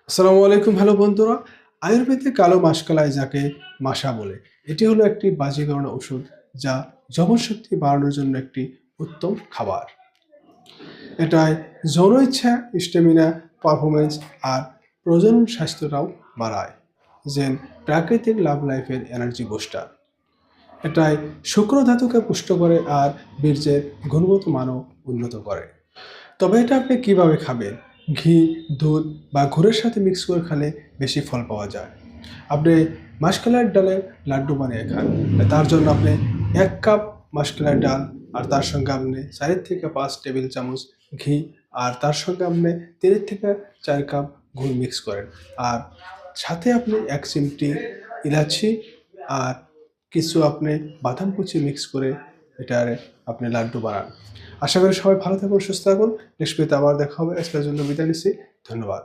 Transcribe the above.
আসসালামু আলাইকুম। হ্যালো বন্ধুরা, আয়ুর্বেদে কালো মাসকালাই যাকে মাসা বলে, এটি হলো একটি বাজীকরণ ওষুধ যা যৌনশক্তি বাড়ানোর জন্য একটি উত্তম খাবার। এটায় যৌন ইচ্ছা, স্ট্যামিনা, পারফরমেন্স আর প্রজনন স্বাস্থ্যটাও বাড়ায়, যেন প্রাকৃতিক লাভ লাইফের এনার্জি বুস্টার। এটায় শুক্র ধাতুকে পুষ্ট করে আর বীর্যের গুণগত মানও উন্নত করে। তবে এটা আপনি কিভাবে খাবেন? ঘি, দুধ বা গুড়ের সাথে মিক্স করে খেলে বেশি ফল পাওয়া যায়। আপনি মাসকলাই ডালের লাড্ডু বানিয়ে খান। তার জন্য আপনি ১ কাপ মাসকলাই ডাল আর তার সঙ্গে আপনি ৪ থেকে ৫ টেবিল চামচ ঘি আর তার সঙ্গে আপনি ৩ থেকে ৪ কাপ গুড় মিক্স করেন। আর সাথে আপনি ১ চিমটি ইলাচি আর কিছু আপনি বাদাম কুচি মিক্স করে এটার আপনি লাড্ডু বানান। আশা করি সবাই ভালো থাকুন, সুস্থ থাকুন। নেক্সট ভিডিওতে আবার দেখা হবে। আজকের জন্য বিদায় নিচ্ছি। ধন্যবাদ।